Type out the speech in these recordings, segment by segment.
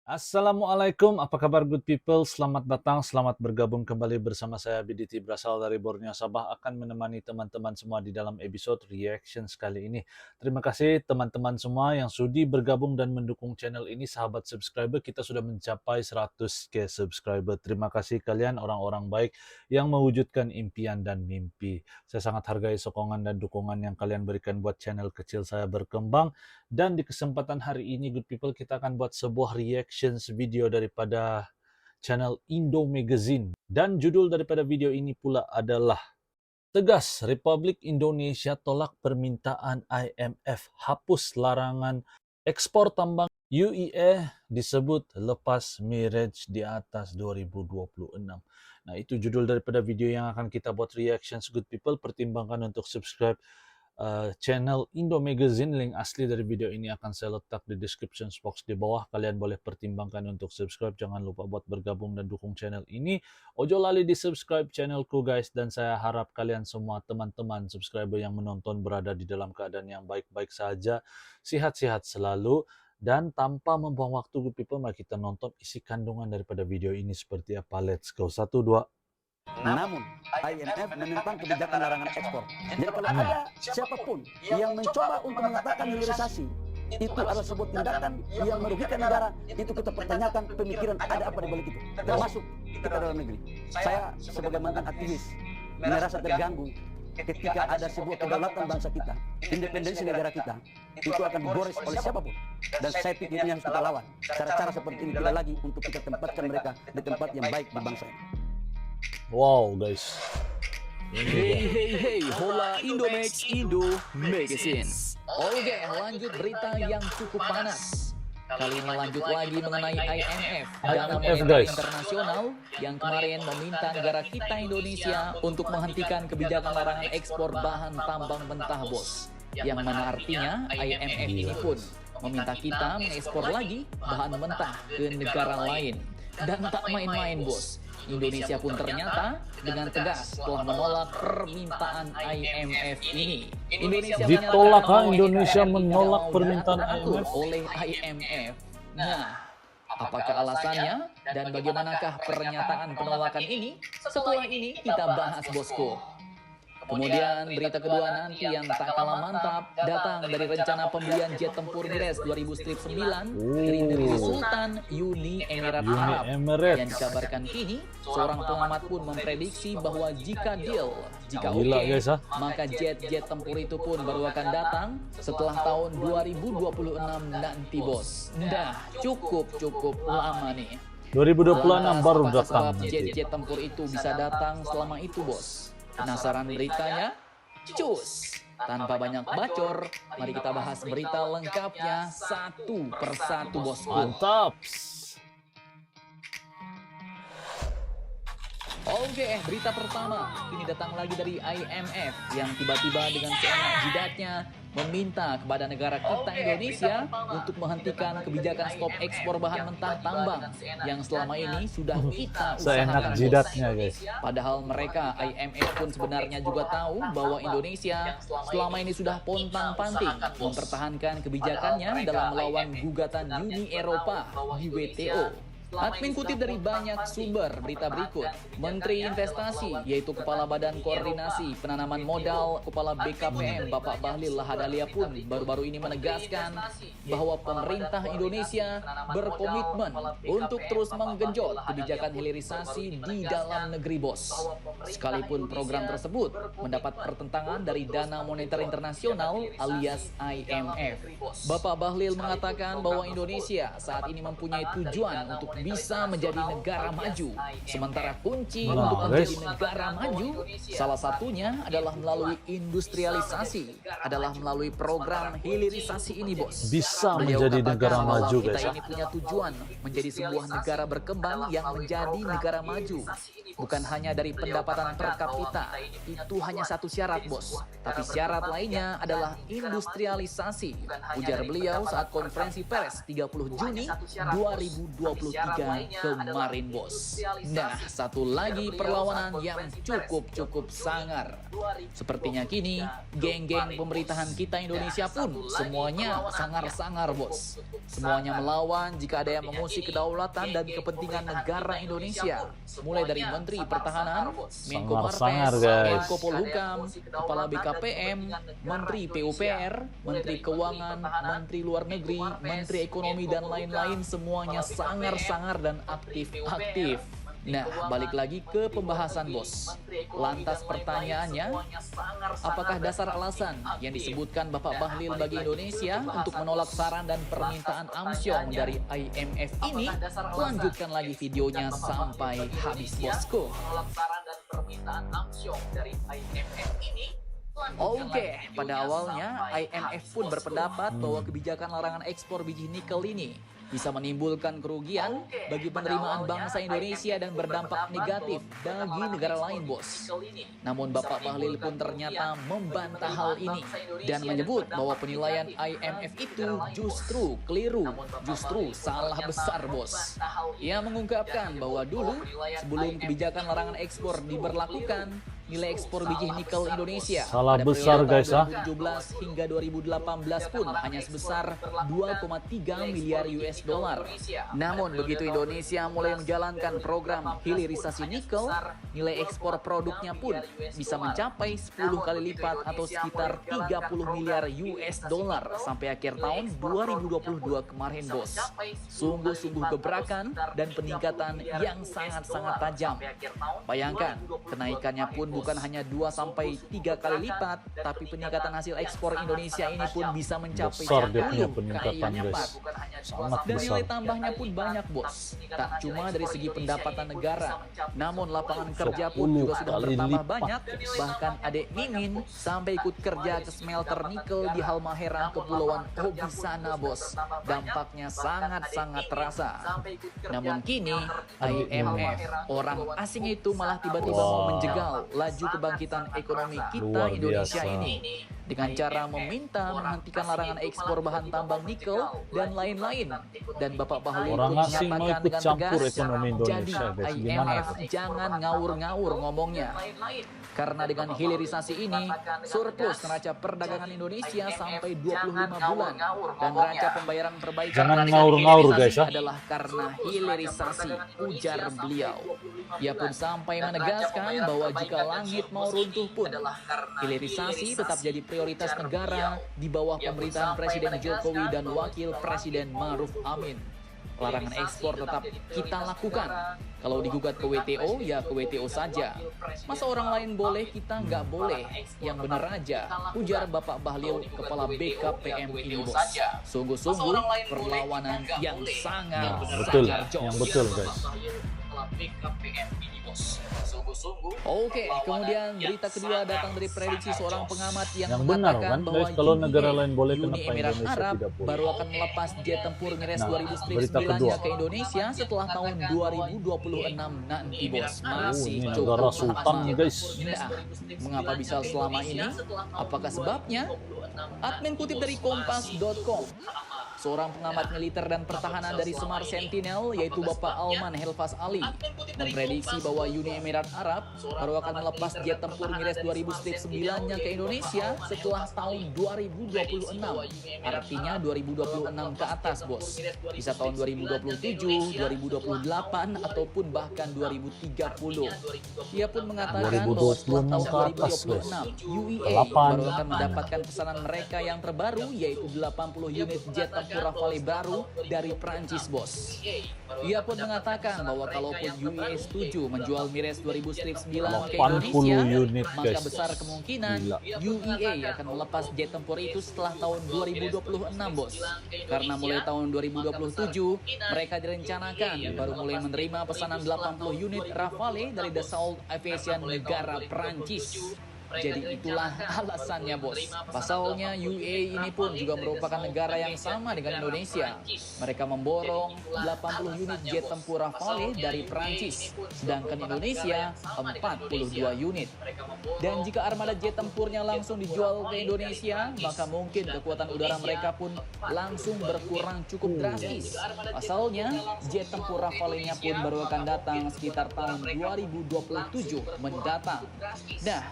Assalamualaikum, apa kabar good people? Selamat datang, selamat bergabung kembali bersama saya BDT berasal dari Borneo Sabah akan menemani teman-teman semua di dalam episode reactions kali ini. Terima kasih teman-teman semua yang sudi bergabung dan mendukung channel ini, sahabat subscriber. Kita sudah mencapai 100k subscriber. Terima kasih kalian orang-orang baik yang mewujudkan impian dan mimpi. Saya sangat hargai sokongan dan dukungan yang kalian berikan buat channel kecil saya berkembang. Dan di kesempatan hari ini, good people, kita akan buat sebuah reactions video daripada channel Indo Magazine. Dan judul daripada video ini pula adalah Tegas, Republik Indonesia tolak permintaan IMF hapus larangan ekspor tambang. UIE disebut lepas mirage di atas 2026. Nah, itu judul daripada video yang akan kita buat reactions, good people. Pertimbangkan untuk subscribe channel Indo Magazine. Link asli dari video ini akan saya letak di description box di bawah. Kalian boleh pertimbangkan untuk subscribe. Jangan lupa buat bergabung dan dukung channel ini. Ojo lali di subscribe channelku guys. Dan saya harap kalian semua teman-teman subscriber yang menonton berada di dalam keadaan yang baik-baik saja. Sehat-sehat selalu. Dan tanpa membuang waktu good people, mari kita nonton isi kandungan daripada video ini seperti apa. Let's go. 1, 2. Namun, IMF menentang kebijakan larangan ekspor. Jadi kalau ada siapapun yang mencoba untuk mengatakan hilirisasi, itu adalah sebuah tindakan yang merugikan negara, itu kita pertanyakan pemikiran ada apa di balik itu, termasuk kita dalam negeri. Saya sebagai mantan aktivis merasa terganggu ketika ada sebuah kedaulatan bangsa kita, independensi negara kita, itu akan digores oleh siapapun. Dan saya pikir ini harus kita lawan. Cara-cara seperti ini tidak lagi untuk kita tempatkan mereka di tempat yang baik di bangsa ini. Wow guys. Hey, hola Indomax Indo Magazine. Oke, lanjut berita yang cukup panas. Kali ini lanjut lagi mengenai IMF, Dana Moneter Internasional yang kemarin meminta negara kita Indonesia untuk menghentikan kebijakan larangan ekspor bahan tambang mentah, bos. Yang mana artinya IMF ini pun meminta kita mengekspor lagi bahan mentah ke negara lain. Dan tak main-main, bos. Indonesia pun ternyata dengan tegas telah menolak permintaan IMF ini. Indonesia ditolak, Indonesia menolak permintaan IMF oleh IMF. Nah, apakah alasannya dan bagaimanakah pernyataan penolakan ini? Setelah ini kita bahas, bosku. Kemudian berita kedua nanti yang tak kalah mantap datang dari rencana pembelian jet tempur Mires 2000-9 dari Sultan Uni Emirat Arab yang dikabarkan kini seorang pengamat pun memprediksi bahwa jika oke, maka jet-jet tempur itu pun baru akan datang setelah tahun 2026 nanti, bos. Nah, cukup lama nih. 2026 baru datang. Jet-jet tempur itu bisa datang selama itu, bos. Penasaran beritanya? Cus! Tanpa banyak bacor, mari kita bahas berita lengkapnya satu persatu, bosku. Mantap! Oke, berita pertama ini datang lagi dari IMF yang tiba-tiba dengan seenak jidatnya meminta kepada negara kita Indonesia untuk menghentikan kebijakan stop ekspor bahan mentah tambang yang selama ini sudah kita usahakan. Seenak jidatnya, guys. Padahal mereka IMF pun sebenarnya juga tahu bahwa Indonesia selama ini sudah pontang-panting mempertahankan kebijakannya dalam melawan gugatan Uni Eropa di WTO. Admin kutip dari banyak sumber berita berikut. Menteri Investasi, yaitu Kepala Badan Koordinasi Penanaman Modal, Kepala BKPM, Bapak Bahlil Lahadalia pun baru-baru ini menegaskan bahwa pemerintah Indonesia berkomitmen untuk terus menggenjot kebijakan hilirisasi di dalam negeri, bos. Sekalipun program tersebut mendapat pertentangan dari Dana Moneter Internasional alias IMF. Bapak Bahlil mengatakan bahwa Indonesia saat ini mempunyai tujuan untuk bisa menjadi negara maju. Sementara kunci untuk menjadi negara maju salah satunya adalah melalui industrialisasi, adalah melalui program hilirisasi ini, bos. Bisa menjadi negara maju, guys. Kita ini punya tujuan menjadi sebuah negara berkembang yang menjadi negara maju. Bukan hanya dari pendapatan per kapita, itu hanya satu syarat, bos. Tapi syarat lainnya adalah industrialisasi, ujar beliau saat konferensi pers 30 Juni 2023 kemarin, bos. Nah, satu lagi perlawanan yang cukup sangar. Sepertinya kini, geng-geng pemerintahan kita Indonesia pun semuanya sangar-sangar, bos. Semuanya melawan jika ada yang mengusik kedaulatan dan kepentingan negara Indonesia. Mulai dari Menteri Pertahanan, Menko Sangar-sangar, Marves, guys. Menko Polhukam, Kepala BKPM, Menteri PUPR, Menteri Keuangan, Menteri Luar Negeri, Menteri Ekonomi, dan lain-lain semuanya sangar-sangar dan aktif-aktif. Nah, balik lagi ke pembahasan, bos. Lantas pertanyaannya, apakah dasar alasan yang disebutkan Bapak Bahlil bagi Indonesia untuk menolak saran dan permintaan AMSYONG dari IMF ini? Lanjutkan lagi videonya sampai habis, bosku. Oke, pada awalnya IMF pun berpendapat bahwa kebijakan larangan ekspor biji nikel ini bisa menimbulkan kerugian bagi penerimaan bangsa Indonesia dan berdampak negatif bagi negara lain, bos. Namun Bapak Bahlil pun ternyata membantah hal ini dan menyebut bahwa penilaian IMF itu justru keliru, justru salah besar, bos. Ia mengungkapkan bahwa dulu sebelum kebijakan larangan ekspor diberlakukan, nilai ekspor biji nikel Indonesia Salah pada besar, periode guys, ah. 2017 hingga 2018 pun hanya sebesar 2,3 miliar US dollar. Namun begitu Indonesia mulai menjalankan program hilirisasi nikel, nilai ekspor produknya pun bisa mencapai 10 kali lipat atau sekitar 30 miliar US dollar sampai akhir tahun 2022 kemarin, bos. Sungguh-sungguh gebrakan dan peningkatan yang sangat-sangat tajam. Bayangkan, kenaikannya pun bukan hanya 2-3 kali lipat, tapi peningkatan hasil ekspor Indonesia ini pun bisa mencapai Besar dia 10 punya kali peningkatan, lipat. guys. Sangat Dan besar. nilai tambahnya pun banyak, bos. Tak cuma dari segi pendapatan negara, namun lapangan kerja pun 10 juga sudah kali bertambah lipat. banyak. Bahkan adek Mimin sampai ikut kerja ke smelter nikel di Halmahera, Kepulauan Obi sana, bos. Dampaknya sangat-sangat terasa. Namun kini IMF, orang asing itu malah tiba-tiba mau menjegal laju kebangkitan ekonomi kita Luar Indonesia biasa. ini dengan cara meminta menghentikan larangan ekspor bahan tambang nikel dan lain-lain. Dan Bapak Bahlil Orang pun asing mau menyatakan ikut dengan campur tegas, ekonomi Indonesia, jadi guys. Gimana? IMF jangan ngawur-ngawur ngomongnya. Karena dengan hilirisasi ini, surplus neraca perdagangan Indonesia sampai 25 bulan. Dan neraca pembayaran perbaikan Jangan terhadap ngawur-ngawur, hilirisasi guys, ya. adalah karena hilirisasi, ujar beliau. Ia pun sampai menegaskan bahwa jika langit mau runtuh pun, hilirisasi tetap jadi prioritas negara di bawah pemerintahan Presiden Jokowi dan Wakil Presiden Ma'ruf Amin. Larangan ekspor tetap kita lakukan. Kalau digugat ke WTO, ya ke WTO saja. Masa orang lain boleh, kita nggak boleh. Yang benar aja, ujar Bapak Bahlil, Kepala BKPM ini, bos. Sungguh-sungguh perlawanan yang sangat Betul, jos. yang betul, guys. Oke, kemudian berita kedua datang dari prediksi seorang pengamat yang Yang benar, mengatakan kan, bahwa guys? Kalau UAE, negara lain boleh, Uni kenapa Emirat Indonesia Arab tidak boleh? baru akan melepas jet tempur Ngres Nah, 2009 berita kedua. ke Indonesia setelah tahun 2026 nanti, bos. Masih ini cukup negara sultan, lama. guys. Nah, mengapa bisa selama ini? Apakah sebabnya? Admin kutip dari kompas.com. Seorang pengamat militer dan pertahanan dari Semar Sentinel, yaitu Bapak Alman Helfas Ali, memprediksi bahwa Uni Emirat Arab baru akan melepas jet tempur Ngres 2009-nya ke Indonesia setelah tahun 2026. Artinya 2026 ke atas, bos. Bisa tahun 2027, 2028, ataupun bahkan 2030. Ia pun mengatakan bahwa setelah 2026 tahun ke atas, 2026, UAE 8. baru akan mendapatkan pesanan mereka yang terbaru, yaitu 80 unit jet tempur Rafale baru dari Prancis, bos. Ia pun mengatakan bahwa kalaupun UAE setuju menjual Ngres 2009 ke 80 Indonesia, unit, maka guys. besar kemungkinan Gila. UAE akan melepas jet tempur itu setelah tahun 2026, bos. Karena mulai tahun 2027, mereka direncanakan baru mulai menerima pesanan 80 unit Rafale dari Dassault Aviation negara Prancis. Jadi itulah alasannya, bos. Pasalnya UAE ini pun juga merupakan negara yang sama dengan Indonesia. Mereka memborong 80 unit jet tempur Rafale dari Prancis, sedangkan Indonesia 42 unit. Dan jika armada jet tempurnya langsung dijual ke Indonesia, maka mungkin kekuatan udara mereka pun langsung berkurang cukup drastis. Pasalnya, jet tempur Rafale-nya pun baru akan datang sekitar tahun 2027 mendatang. Nah,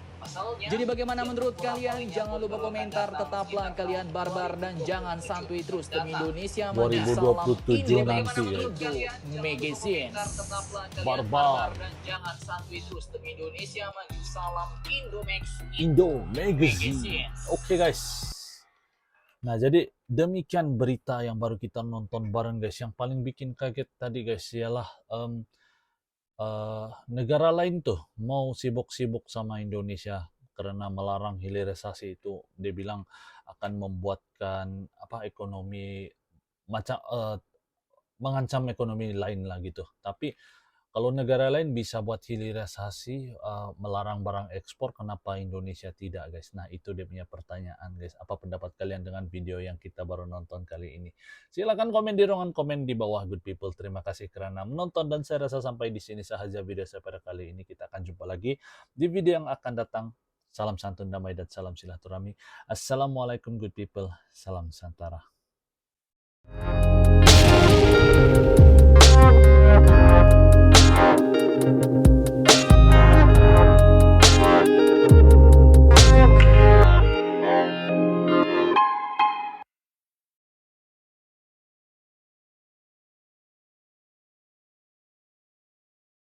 jadi bagaimana menurut kalian? Jangan lupa komentar, tetaplah kalian barbar dan jangan santuy terus demi Indonesia maju. Salam 2027 Indomax nanti ya. Indo Magazine. Barbar. Dan jangan santuy terus demi Indonesia maju. Salam Indomax Indo Magazine. Oke guys. Nah, jadi demikian berita yang baru kita nonton bareng guys. Yang paling bikin kaget tadi guys ialah negara lain tuh mau sibuk-sibuk sama Indonesia karena melarang hilirisasi itu. Dia bilang akan membuatkan ekonomi macam mengancam ekonomi lain lah gitu. Tapi kalau negara lain bisa buat hilirisasi, melarang barang ekspor, kenapa Indonesia tidak, guys? Nah, itu dia punya pertanyaan, guys. Apa pendapat kalian dengan video yang kita baru nonton kali ini? Silakan komen di ruangan komen di bawah, good people. Terima kasih karena menonton dan saya rasa sampai di sini saja video saya pada kali ini. Kita akan jumpa lagi di video yang akan datang. Salam santun, damai, dan salam silaturahmi. Assalamualaikum, good people. Salam Santara.